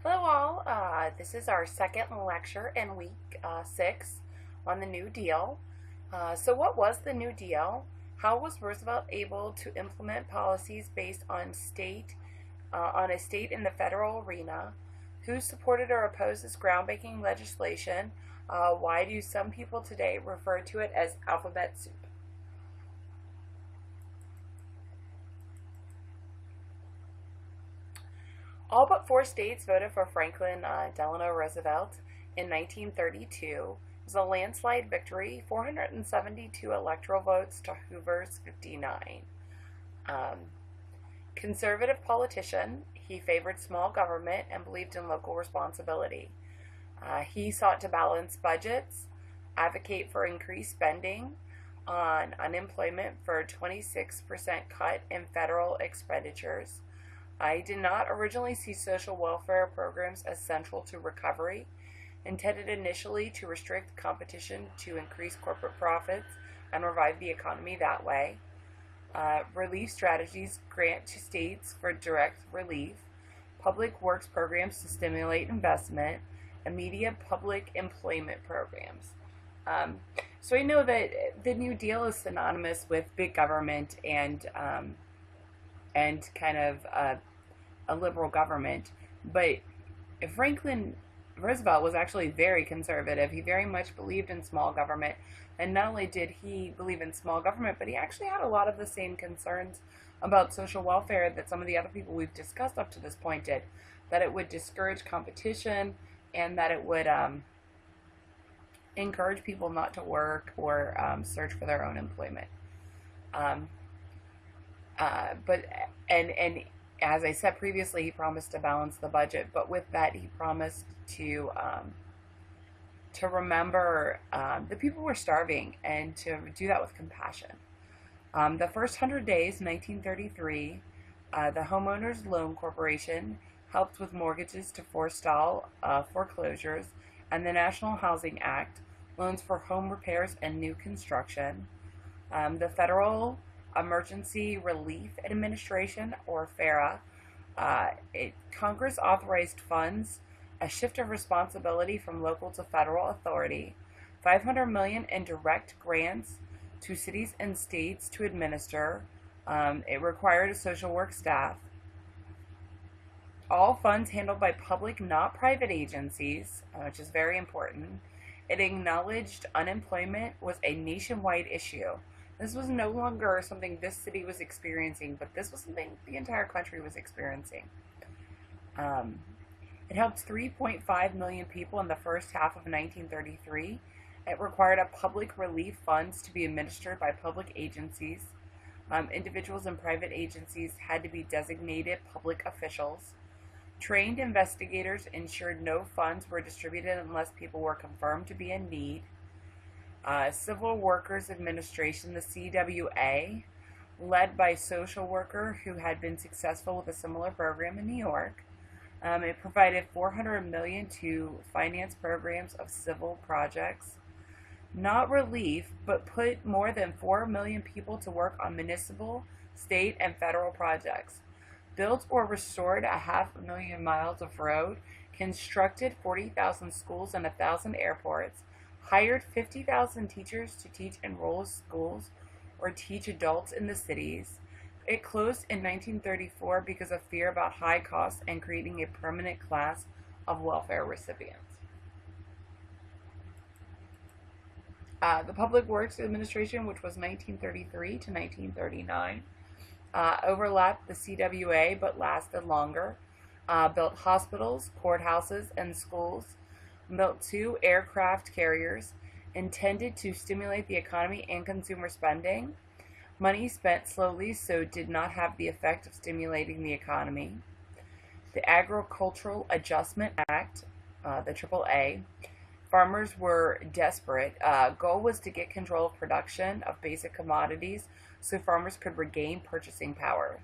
Hello all, this is our second lecture in week 6 on the New Deal. So what was the New Deal? How was Roosevelt able to implement policies based on on a state in the federal arena? Who supported or opposed this groundbreaking legislation? Why do some people today refer to it as alphabet soup? All but four states voted for Franklin Delano Roosevelt in 1932. It was a landslide victory, 472 electoral votes to Hoover's 59. Um, Conservative politician, he favored small government and believed in local responsibility. He sought to balance budgets, advocate for increased spending on unemployment for a 26% cut in federal expenditures. I did not originally see social welfare programs as central to recovery, intended initially to restrict competition to increase corporate profits and revive the economy that way. Relief strategies grant to states for direct relief, public works programs to stimulate investment, immediate public employment programs. Um, so I know that the New Deal is synonymous with big government and kind of a liberal government. But Franklin Roosevelt was actually very conservative. He very much believed in small government. And not only did he believe in small government, but he actually had a lot of the same concerns about social welfare that some of the other people we've discussed up to this point did. That it would discourage competition and that it would encourage people not to work or search for their own employment. Um, but and as I said previously, he promised to balance the budget. But with that, he promised to remember the people were starving and to do that with compassion. The first 100 days, 1933, the Homeowners Loan Corporation helped with mortgages to forestall foreclosures, and the National Housing Act, loans for home repairs and new construction. The Federal Emergency Relief Administration, or FARA, Congress authorized funds, a shift of responsibility from local to federal authority, 500 million in direct grants to cities and states to administer. It required a social work staff. All funds handled by public, not private agencies, which is very important. It acknowledged unemployment was a nationwide issue. This was no longer something this city was experiencing, but this was something the entire country was experiencing. Um, it helped 3.5 million people in the first half of 1933. It required a public relief funds to be administered by public agencies. Individuals and private agencies had to be designated public officials. Trained investigators ensured no funds were distributed unless people were confirmed to be in need. Civil Workers Administration, the CWA, led by a social worker who had been successful with a similar program in New York. It provided 400 million to finance programs of civil projects. Not relief, but put more than 4 million people to work on municipal, state, and federal projects. Built or restored 500,000 miles of road, constructed 40,000 schools and 1,000 airports, hired 50,000 teachers to teach in rural schools or teach adults in the cities. It closed in 1934 because of fear about high costs and creating a permanent class of welfare recipients. The Public Works Administration, which was 1933 to 1939, overlapped the CWA but lasted longer. Built hospitals, courthouses, and schools. Built 2 aircraft carriers intended to stimulate the economy and consumer spending. Money spent slowly, so did not have the effect of stimulating the economy. The Agricultural Adjustment Act, the AAA. Farmers were desperate. Goal was to get control of production of basic commodities so farmers could regain purchasing power.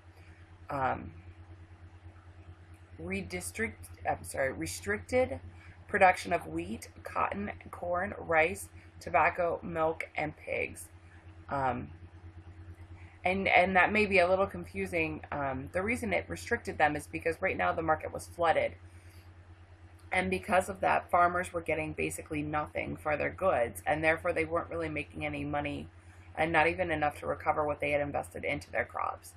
Um, Restricted production of wheat, cotton, corn, rice, tobacco, milk, and pigs. Um, and that may be a little confusing. The reason it restricted them is because right now the market was flooded. And because of that, farmers were getting basically nothing for their goods, and therefore they weren't really making any money, and not even enough to recover what they had invested into their crops.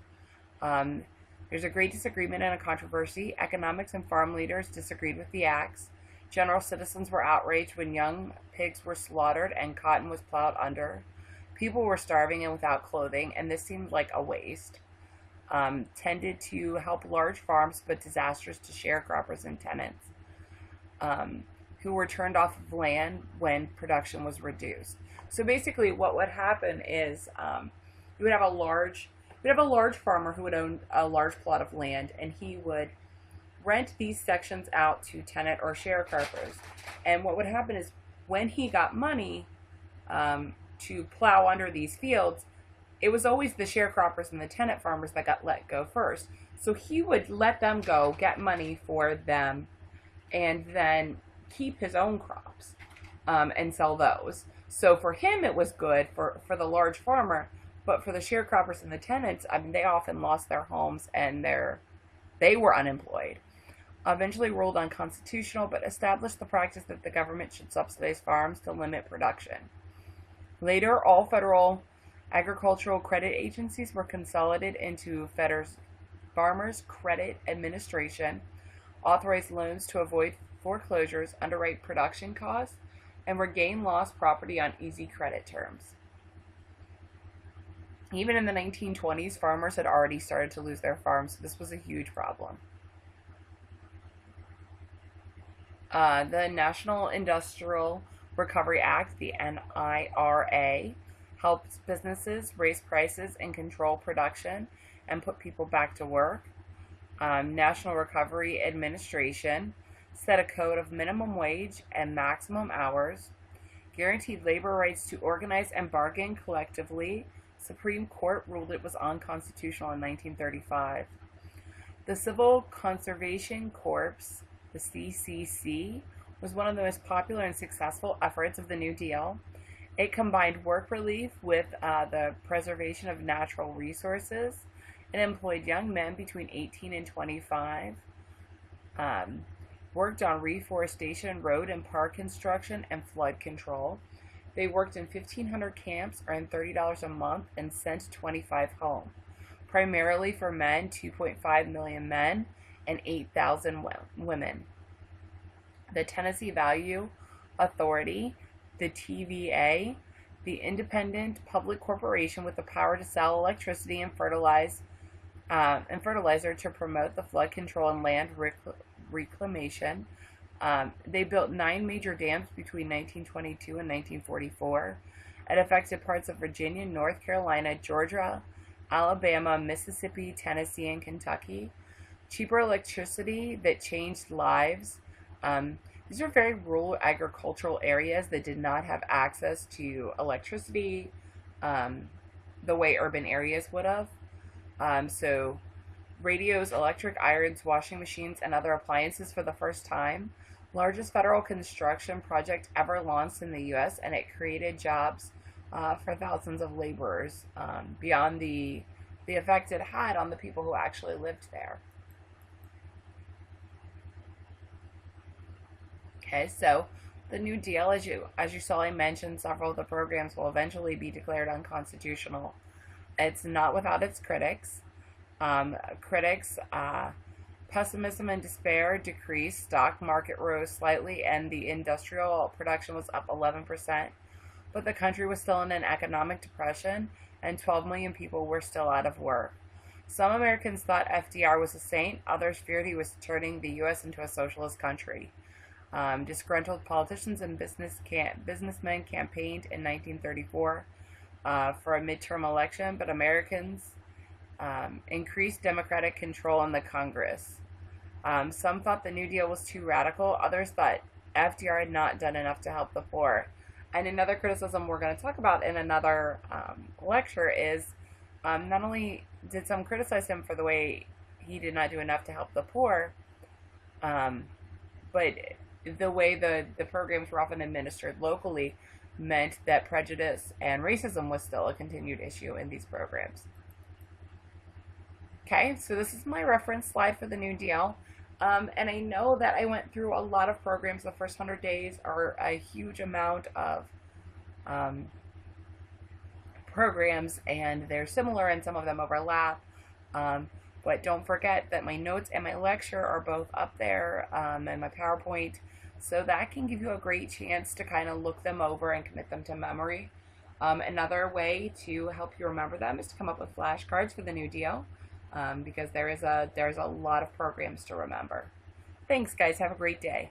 Um, there's a great disagreement and a controversy. Economics and farm leaders disagreed with the acts. General citizens were outraged when young pigs were slaughtered and cotton was plowed under. People were starving and without clothing, and this seemed like a waste. Tended to help large farms, but disastrous to sharecroppers and tenants, who were turned off of land when production was reduced. So basically, what would happen is you would have a large farmer who would own a large plot of land, and he would rent these sections out to tenant or sharecroppers. And what would happen is when he got money to plow under these fields, it was always the sharecroppers and the tenant farmers that got let go first. So he would let them go, get money for them, and then keep his own crops and sell those. So for him, it was good for the large farmer, but for the sharecroppers and the tenants, I mean, they often lost their homes and they were unemployed. Eventually ruled unconstitutional, but established the practice that the government should subsidize farms to limit production. Later, all federal agricultural credit agencies were consolidated into Farmers Credit Administration, authorized loans to avoid foreclosures, underwrite production costs, and regain lost property on easy credit terms. Even in the 1920s, farmers had already started to lose their farms, so this was a huge problem. The National Industrial Recovery Act, the NIRA, helps businesses raise prices and control production and put people back to work. National Recovery Administration set a code of minimum wage and maximum hours, guaranteed labor rights to organize and bargain collectively. Supreme Court ruled it was unconstitutional in 1935. The Civil Conservation Corps, the CCC, was one of the most popular and successful efforts of the New Deal. It combined work relief with the preservation of natural resources. It employed young men between 18 and 25, worked on reforestation, road and park construction, and flood control. They worked in 1,500 camps, earned $30 a month, and sent 25 home. Primarily for men, 2.5 million men, and 8,000 women. The Tennessee Valley Authority, the TVA, the independent public corporation with the power to sell electricity and fertilizer to promote the flood control and land reclamation. They built 9 major dams between 1922 and 1944. It affected parts of Virginia, North Carolina, Georgia, Alabama, Mississippi, Tennessee, and Kentucky. Cheaper electricity that changed lives. These are very rural agricultural areas that did not have access to electricity the way urban areas would have. So radios, electric irons, washing machines, and other appliances for the first time. Largest federal construction project ever launched in the U.S., and it created jobs for thousands of laborers beyond the effect it had on the people who actually lived there. Okay, so the New Deal, as you saw, I mentioned several of the programs will eventually be declared unconstitutional. It's not without its critics. Pessimism and despair decreased, stock market rose slightly, and the industrial production was up 11%. But the country was still in an economic depression, and 12 million people were still out of work. Some Americans thought FDR was a saint. Others feared he was turning the U.S. into a socialist country. Disgruntled politicians and businessmen campaigned in 1934 for a midterm election, but Americans increased Democratic control in the Congress. Some thought the New Deal was too radical. Others thought FDR had not done enough to help the poor. And another criticism we're going to talk about in another lecture is not only did some criticize him for the way he did not do enough to help the poor, but the way the programs were often administered locally meant that prejudice and racism was still a continued issue in these programs. Okay, so this is my reference slide for the New Deal. And I know that I went through a lot of programs. The first 100 days are a huge amount of um, programs, and they're similar and some of them overlap. Um, but don't forget that my notes and my lecture are both up there, and my PowerPoint. So that can give you a great chance to kind of look them over and commit them to memory. Another way to help you remember them is to come up with flashcards for the new deal, because there's a lot of programs to remember. Thanks, guys. Have a great day.